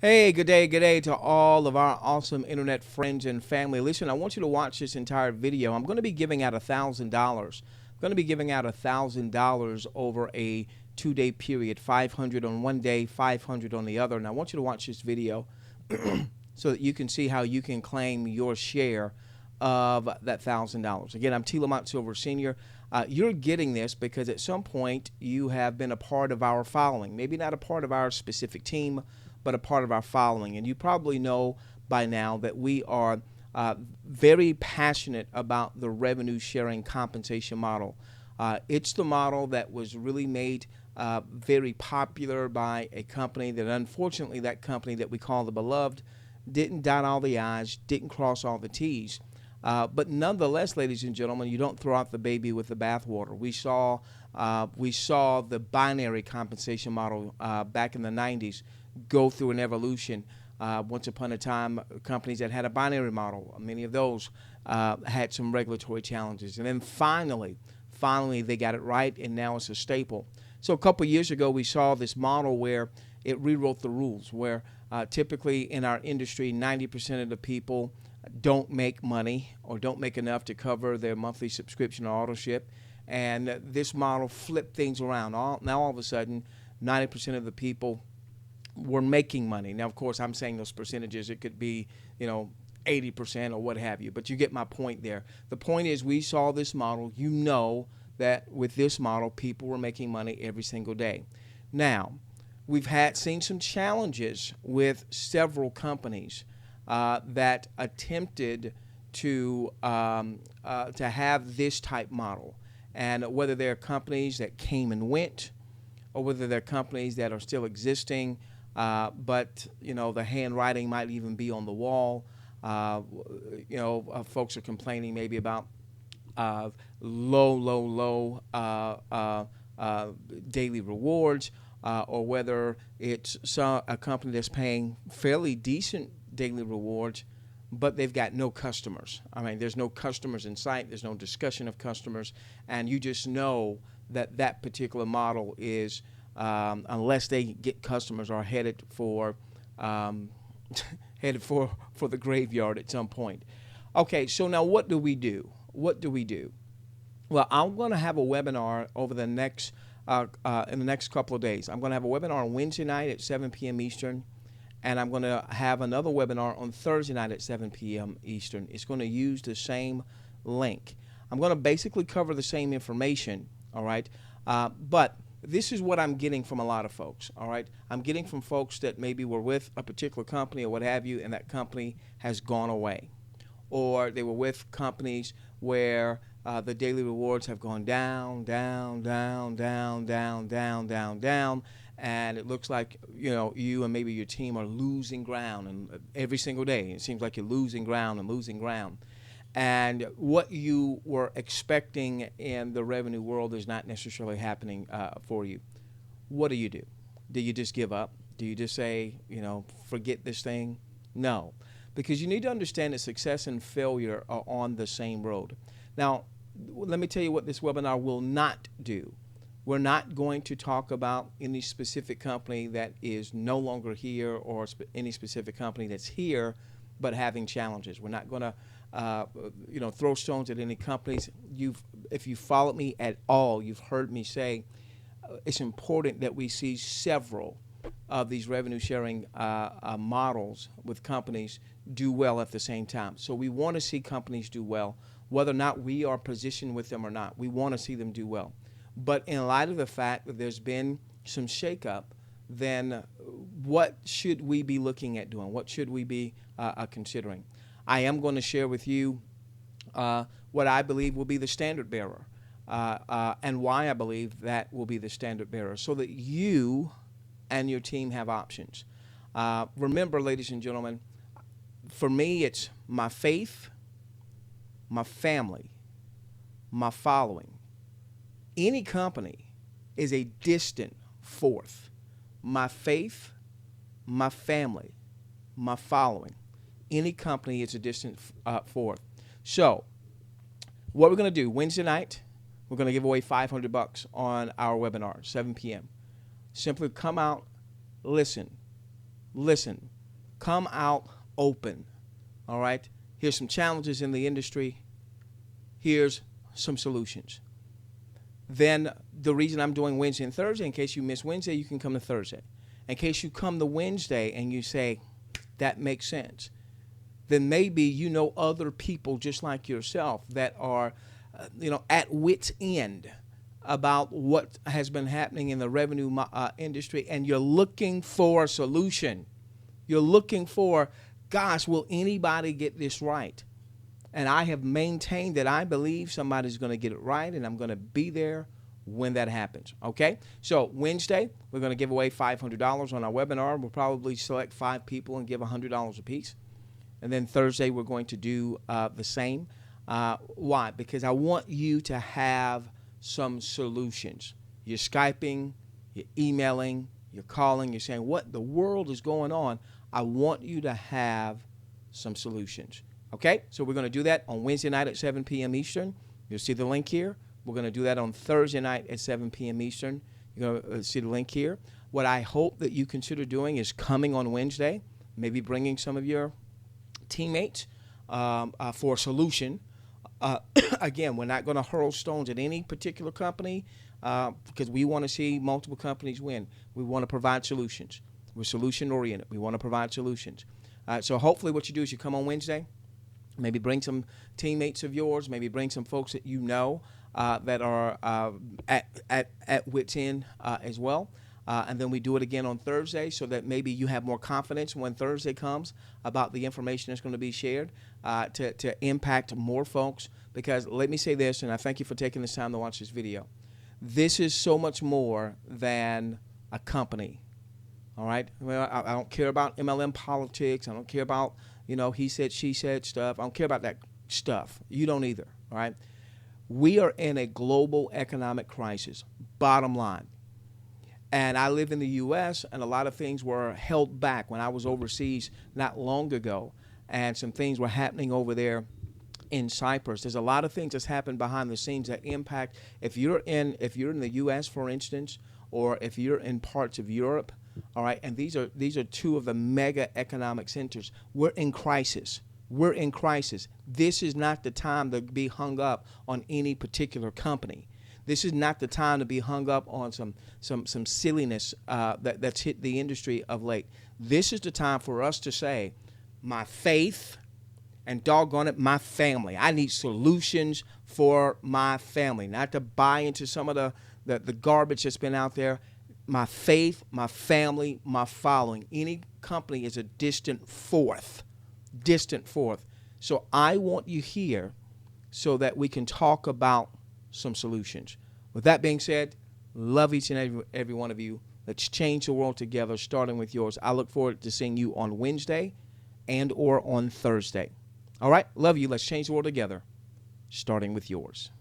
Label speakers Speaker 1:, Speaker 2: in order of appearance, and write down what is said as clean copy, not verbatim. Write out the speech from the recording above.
Speaker 1: Hey, good day to all of our awesome internet friends and family. Listen, I want you to watch this entire video. I'm going to be giving out $1,000. I'm going to be giving out $1,000 over a 2-day period, 500 on one day, 500 on the other. And I want you to watch this video so that you can see how you can claim your share of that $1,000. Again, I'm T. Lamont Silver Sr. You're getting this because at some point you have been a part of our following. Maybe not a part of our specific team, but a part of our following. And you probably know by now that we are very passionate about the revenue sharing compensation model. It's the model that was really made very popular by a company that, unfortunately, that company that we call the Beloved didn't dot all the I's, didn't cross all the T's. But nonetheless, ladies and gentlemen, you don't throw out the baby with the bathwater. We saw the binary compensation model back in the 90s go through an evolution. Once upon a time, companies that had a binary model, many of those had some regulatory challenges, and then finally they got it right, and now it's a staple. So a couple of years ago, we saw this model where it rewrote the rules, where typically in our industry, 90% of the people don't make money or don't make enough to cover their monthly subscription or auto ship. And this model flipped things around. Now all of a sudden, 90% of the people were making money. Now, of course, I'm saying those percentages. It could be, 80% or what have you. But you get my point there. The point is, we saw this model. You know that with this model, people were making money every single day. Now, we've seen some challenges with several companies that attempted to have this type model, and whether they're companies that came and went, or whether they're companies that are still existing, but the handwriting might even be on the wall. Folks are complaining maybe about low daily rewards, or whether it's a company that's paying fairly decent daily rewards, but they've got no customers. I mean, there's no customers in sight. There's no discussion of customers, and you just know that that particular model is, unless they get customers, are headed for headed for the graveyard at some point. Okay, so now what do we do? What do we do? Well, I'm going to have a webinar over the next in the next couple of days. I'm going to have a webinar on Wednesday night at 7 p.m. Eastern, and I'm going to have another webinar on Thursday night at 7 p.m. Eastern. It's going to use the same link. I'm going to basically cover the same information, all right? But this is what I'm getting from a lot of folks, all right? I'm getting from folks that maybe were with a particular company or what have you, and that company has gone away. Or they were with companies where the daily rewards have gone down, down, down, down, down, down, down, down, and it looks like you and maybe your team are losing ground, and every single day it seems like you're losing ground and losing ground. And what you were expecting in the revenue world is not necessarily happening for you. What do you do? Do you just give up? Do you just say, forget this thing? No, because you need to understand that success and failure are on the same road. Now, let me tell you what this webinar will not do. We're not going to talk about any specific company that is no longer here, or any specific company that's here but having challenges. We're not going to throw stones at any companies. If you followed me at all, you've heard me say it's important that we see several of these revenue sharing models with companies do well at the same time. So we want to see companies do well, whether or not we are positioned with them or not. We want to see them do well. But in light of the fact that there's been some shakeup, then what should we be looking at doing? What should we be considering? I am going to share with you what I believe will be the standard bearer, and why I believe that will be the standard bearer, so that you and your team have options. Remember, ladies and gentlemen, for me, it's my faith, my family, my following. Any company is a distant fourth. My faith, my family, my following. Any company is a distant fourth. So, what we're going to do Wednesday night, we're going to give away $500 on our webinar, 7 p.m. Simply come out, listen, listen, come out open. All right? Here's some challenges in the industry. Here's some solutions. Then the reason I'm doing Wednesday and Thursday, in case you miss Wednesday, you can come to Thursday. In case you come to Wednesday and you say, that makes sense, then maybe you know other people just like yourself that are, at wits' end about what has been happening in the revenue industry, and you're looking for a solution. You're looking for, gosh, will anybody get this right? And I have maintained that I believe somebody's going to get it right, and I'm going to be there when that happens. Okay? So Wednesday, we're going to give away $500 on our webinar. We'll probably select 5 people and give $100 apiece. And then Thursday, we're going to do the same. Why? Because I want you to have some solutions. You're Skyping, you're emailing, you're calling, you're saying, what the world is going on? I want you to have some solutions. Okay? So we're going to do that on Wednesday night at 7 p.m. Eastern. You'll see the link here. We're going to do that on Thursday night at 7 p.m. Eastern. You're going to see the link here. What I hope that you consider doing is coming on Wednesday, maybe bringing some of your teammates for a solution. Again, we're not going to hurl stones at any particular company because we want to see multiple companies win. We want to provide solutions. We're solution-oriented. We want to provide solutions. So hopefully what you do is you come on Wednesday, maybe bring some teammates of yours, maybe bring some folks that you know that are at wits' end as well. And then we do it again on Thursday so that maybe you have more confidence when Thursday comes about the information that's going to be shared to impact more folks. Because let me say this, and I thank you for taking this time to watch this video. This is so much more than a company. All right? Well, I don't care about MLM politics. I don't care about, he said, she said stuff. I don't care about that stuff. You don't either. All right? We are in a global economic crisis, bottom line. And I live in the U.S., and a lot of things were held back when I was overseas not long ago, and some things were happening over there in Cyprus. There's a lot of things that's happened behind the scenes that impact. If you're in the U.S., for instance, or if you're in parts of Europe, all right, and these are two of the mega economic centers. We're in crisis. We're in crisis. This is not the time to be hung up on any particular company. This is not the time to be hung up on some silliness that's hit the industry of late. This is the time for us to say, my faith and doggone it, my family. I need solutions for my family, not to buy into some of the garbage that's been out there. My faith, my family, my following. Any company is a distant fourth. So I want you here so that we can talk about some solutions. With that being said, love each and every one of you. Let's change the world together, starting with yours. I look forward to seeing you on Wednesday and or on Thursday. All right, love you. Let's change the world together, starting with yours.